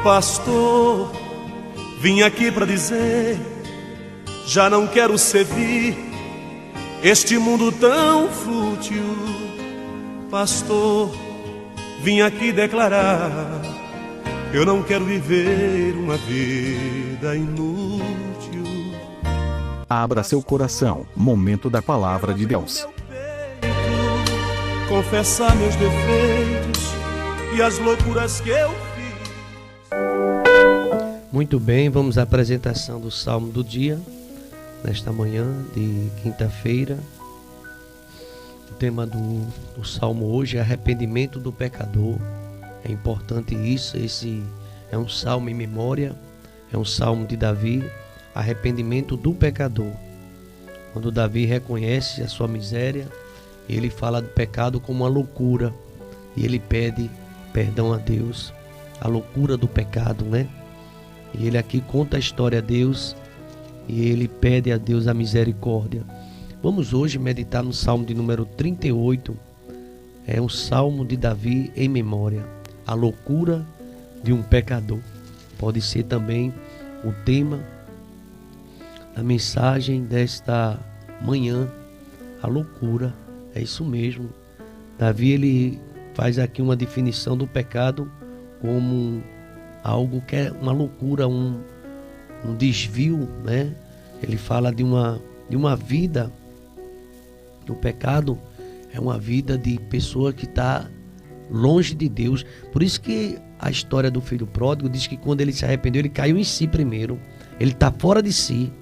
Pastor, vim aqui para dizer, já não quero servir este mundo tão fútil. Pastor, vim aqui declarar, eu não quero viver uma vida inútil. Abra seu coração, momento da palavra de Deus. Confessar meus defeitos e as loucuras que eu fiz. Muito bem, vamos à apresentação do Salmo do dia, nesta manhã de quinta-feira. O tema do Salmo hoje é arrependimento do pecador. É importante isso, esse é um Salmo em memória, é um Salmo de Davi, arrependimento do pecador. Quando Davi reconhece a sua miséria, ele fala do pecado como uma loucura e ele pede perdão a Deus, a loucura do pecado, né? E ele aqui conta a história a Deus e ele pede a Deus a misericórdia. Vamos hoje meditar no Salmo de número 38, é um Salmo de Davi em memória, a loucura de um pecador. Pode ser também o tema da mensagem desta manhã, a loucura. É isso mesmo. Davi ele faz aqui uma definição do pecado como algo que é uma loucura, um desvio, né? Ele fala de uma vida. O pecado é uma vida de pessoa que está longe de Deus. Por isso que a história do filho pródigo diz que quando ele se arrependeu, ele caiu em si primeiro. Ele está fora de si.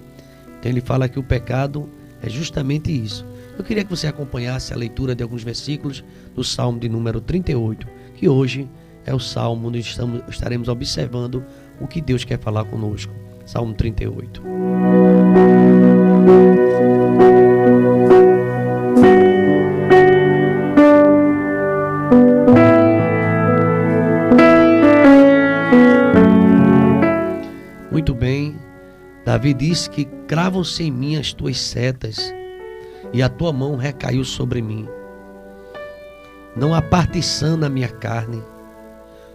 Então ele fala que o pecado é justamente isso. Eu queria que você acompanhasse a leitura de alguns versículos do Salmo de número 38, que hoje é o Salmo onde estaremos observando o que Deus quer falar conosco. Salmo 38. Muito bem, Davi disse que cravam-se em mim as tuas setas e a tua mão recaiu sobre mim. Não há partição na minha carne.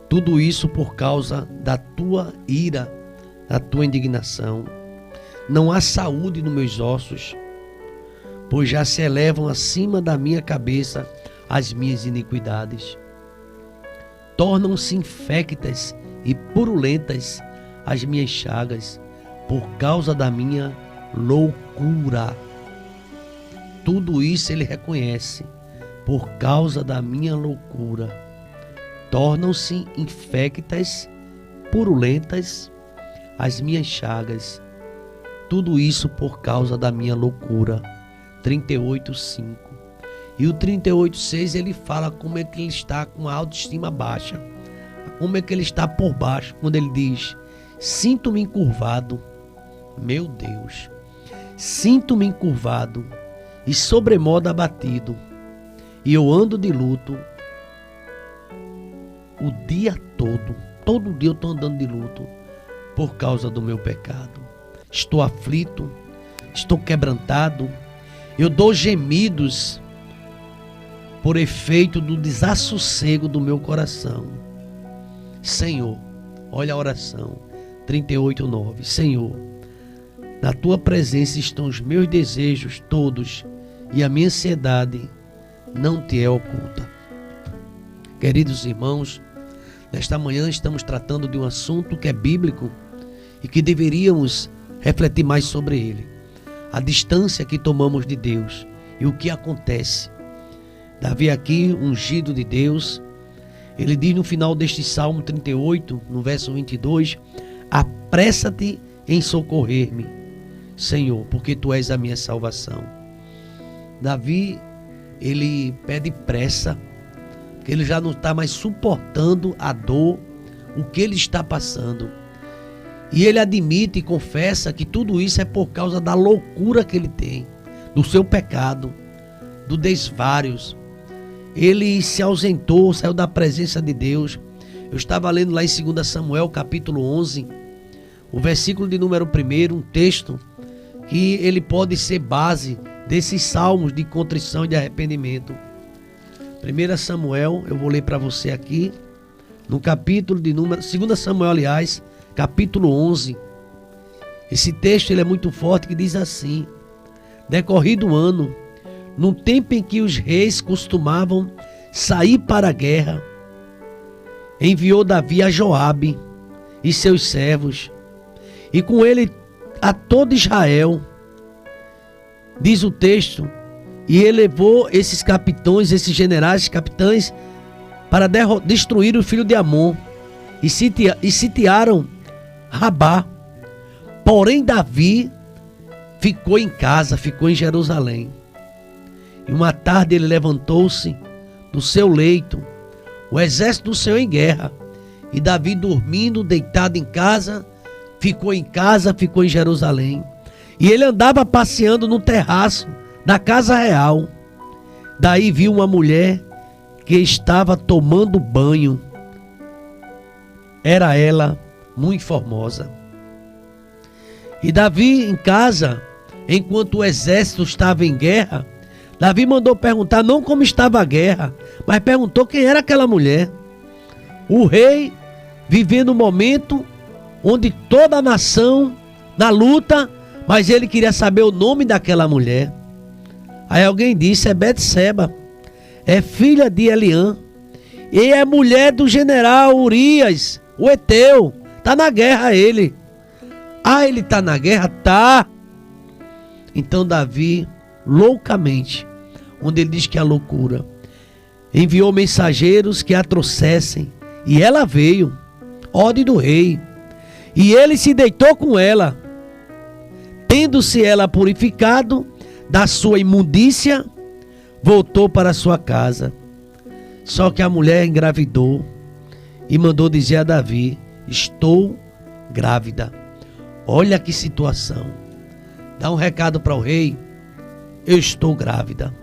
Tudo isso por causa da tua ira, da tua indignação. Não há saúde nos meus ossos, pois já se elevam acima da minha cabeça as minhas iniquidades. Tornam-se infectas e purulentas as minhas chagas, por causa da minha loucura. Tudo isso ele reconhece, por causa da minha loucura. Tornam-se infectas, purulentas as minhas chagas. Tudo isso por causa da minha loucura. 38:5. E o 38:6 ele fala como é que ele está com a autoestima baixa. Como é que ele está por baixo, quando ele diz: sinto-me encurvado, meu Deus, sinto-me encurvado e sobremodo abatido, e eu ando de luto o dia todo dia eu estou andando de luto por causa do meu pecado. Estou aflito, estou quebrantado, eu dou gemidos por efeito do desassossego do meu coração. Senhor, olha a oração, 38:9. Senhor, na tua presença estão os meus desejos todos e a minha ansiedade não te é oculta. Queridos irmãos, nesta manhã estamos tratando de um assunto que é bíblico e que deveríamos refletir mais sobre ele. A distância que tomamos de Deus e o que acontece. Davi aqui, ungido de Deus, ele diz no final deste Salmo 38, no verso 22, apressa-te em socorrer-me, Senhor, porque Tu és a minha salvação. Davi, ele pede pressa, porque ele já não está mais suportando a dor, o que ele está passando. E ele admite e confessa que tudo isso é por causa da loucura que ele tem, do seu pecado, do desvários. Ele se ausentou, saiu da presença de Deus. Eu estava lendo lá em 2 Samuel, capítulo 11, o versículo de número 1, um texto que ele pode ser base desses salmos de contrição e de arrependimento. 1 Samuel, eu vou ler para você aqui, no capítulo de número 2 Samuel, aliás, capítulo 11. Esse texto ele é muito forte, que diz assim: decorrido o ano, no tempo em que os reis costumavam sair para a guerra, enviou Davi a Joabe e seus servos, e com ele a todo Israel. Diz o texto, e ele levou esses capitães, esses generais, capitães, para destruir o filho de Amon, e sitiaram Rabá. Porém Davi ficou em casa, ficou em Jerusalém. E uma tarde ele levantou-se do seu leito, o exército do Senhor em guerra, e Davi dormindo, deitado em casa, ficou em Jerusalém. E ele andava passeando no terraço da casa real. Daí viu uma mulher que estava tomando banho. Era ela muito formosa. E Davi em casa, enquanto o exército estava em guerra, Davi mandou perguntar não como estava a guerra, mas perguntou quem era aquela mulher. O rei vivendo um momento onde toda a nação na luta, mas ele queria saber o nome daquela mulher. Aí alguém disse: é Betseba, é filha de Eliã, e é mulher do general Urias, o Eteu. Tá na guerra ele. Ah, ele tá na guerra? Tá. Então Davi, loucamente, onde ele diz que é a loucura, enviou mensageiros que a trouxessem, e ela veio, ordem do rei, e ele se deitou com ela. Tendo-se ela purificado da sua imundícia, voltou para sua casa. Só que a mulher engravidou e mandou dizer a Davi: estou grávida. Olha que situação. Dá um recado para o rei: eu estou grávida.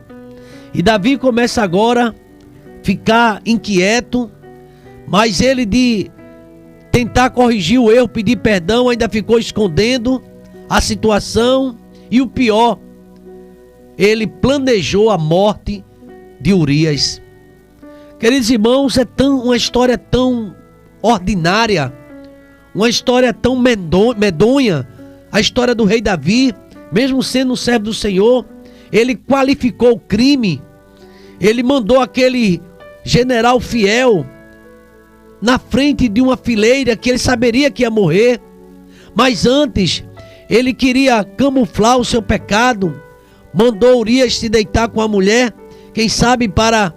E Davi começa agora a ficar inquieto, mas ele, de tentar corrigir o erro, pedir perdão, ainda ficou escondendo a situação. E o pior, ele planejou a morte de Urias. Queridos irmãos, uma história tão ordinária, uma história tão medonha, a história do rei Davi. Mesmo sendo um servo do Senhor, ele qualificou o crime. Ele mandou aquele general fiel na frente de uma fileira que ele saberia que ia morrer, mas antes ele queria camuflar o seu pecado. Mandou Urias se deitar com a mulher, quem sabe para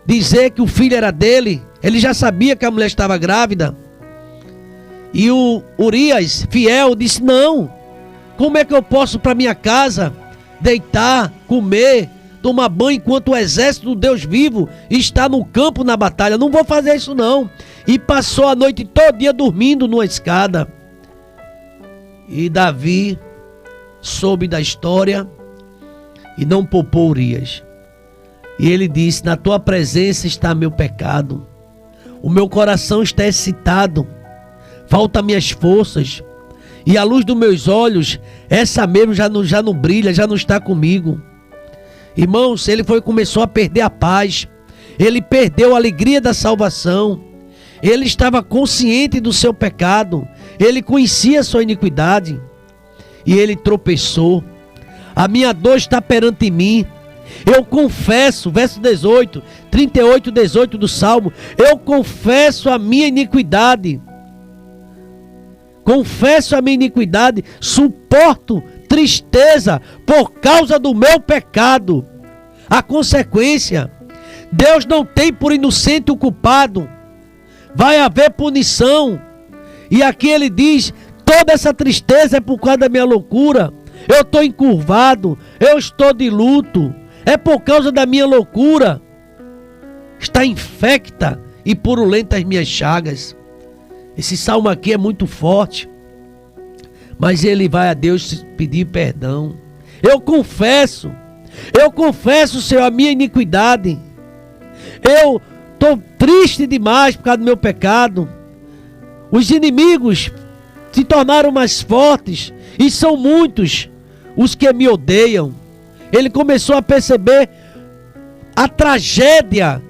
dizer que o filho era dele. Ele já sabia que a mulher estava grávida. E o Urias, fiel, disse: não, como é que eu posso para minha casa, deitar, comer, tomar banho, enquanto o exército do Deus vivo está no campo na batalha? Não vou fazer isso não. E passou a noite todinha dormindo numa escada. E Davi soube da história e não poupou Urias. E ele disse: na tua presença está meu pecado, o meu coração está excitado, falta minhas forças, e a luz dos meus olhos, essa mesmo já não brilha, já não está comigo. Irmãos, ele começou a perder a paz, ele perdeu a alegria da salvação, ele estava consciente do seu pecado, ele conhecia a sua iniquidade, e ele tropeçou. A minha dor está perante mim, eu confesso, verso 18, 38, 18 do Salmo, eu confesso a minha iniquidade, confesso a minha iniquidade, suporto tristeza por causa do meu pecado. A consequência, Deus não tem por inocente o culpado, vai haver punição. E aqui ele diz: toda essa tristeza é por causa da minha loucura, eu estou encurvado, eu estou de luto, é por causa da minha loucura, está infecta e purulenta as minhas chagas. Esse salmo aqui é muito forte, mas ele vai a Deus pedir perdão. Eu confesso, Senhor, a minha iniquidade, eu estou triste demais por causa do meu pecado. Os inimigos se tornaram mais fortes e são muitos os que me odeiam. Ele começou a perceber a tragédia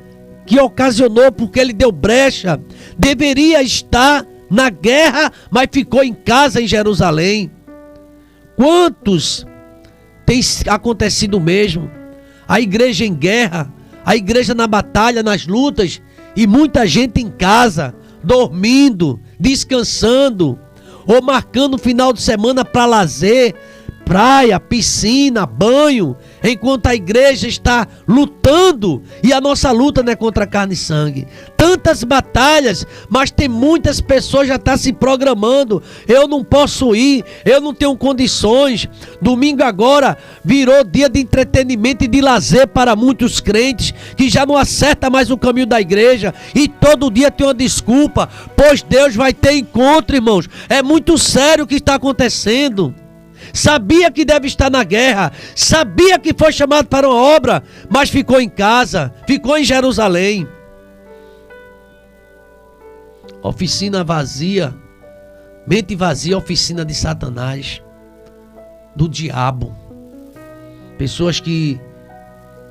que ocasionou porque ele deu brecha, deveria estar na guerra, mas ficou em casa em Jerusalém. Quantos tem acontecido mesmo? A igreja em guerra, a igreja na batalha, nas lutas, e muita gente em casa, dormindo, descansando, ou marcando o final de semana para lazer, praia, piscina, banho, enquanto a igreja está lutando, e a nossa luta não é contra carne e sangue. Tantas batalhas, mas tem muitas pessoas já estão se programando. Eu não posso ir, eu não tenho condições. Domingo agora virou dia de entretenimento e de lazer para muitos crentes que já não acerta mais o caminho da igreja, e todo dia tem uma desculpa, pois Deus vai ter encontro, irmãos. É muito sério o que está acontecendo. Sabia que deve estar na guerra, sabia que foi chamado para uma obra, mas ficou em casa, ficou em Jerusalém. Oficina vazia, mente vazia, oficina de Satanás, do diabo. Pessoas que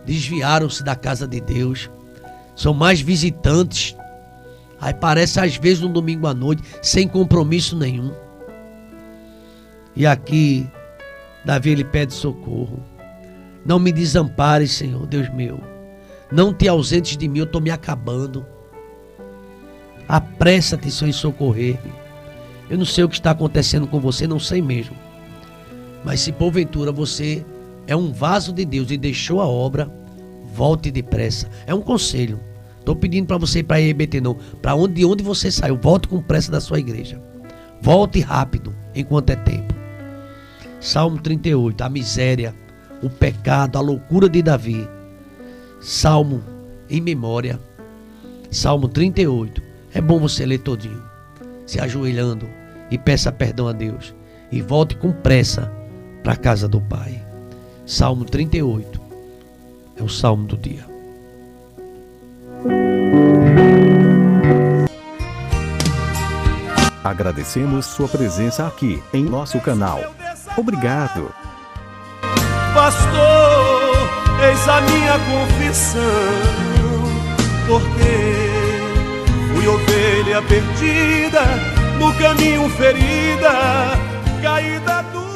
desviaram-se da casa de Deus, são mais visitantes. Aí parece às vezes no domingo à noite, sem compromisso nenhum. E aqui, Davi, ele pede socorro. Não me desampares, Senhor, Deus meu. Não te ausentes de mim, eu estou me acabando. Apressa-te, Senhor, em socorrer-me. Eu não sei o que está acontecendo com você, não sei mesmo. Mas se porventura você é um vaso de Deus e deixou a obra, volte depressa. É um conselho. Estou pedindo para você ir para a EBT, não. Para onde você saiu, volte com pressa da sua igreja. Volte rápido, enquanto é tempo. Salmo 38, a miséria, o pecado, a loucura de Davi. Salmo em memória. Salmo 38. É bom você ler todinho, se ajoelhando, e peça perdão a Deus. E volte com pressa para a casa do Pai. Salmo 38 é o salmo do dia. Agradecemos sua presença aqui em nosso canal. Obrigado. Pastor, eis a minha confissão, porque fui ovelha perdida, no caminho ferida, caída do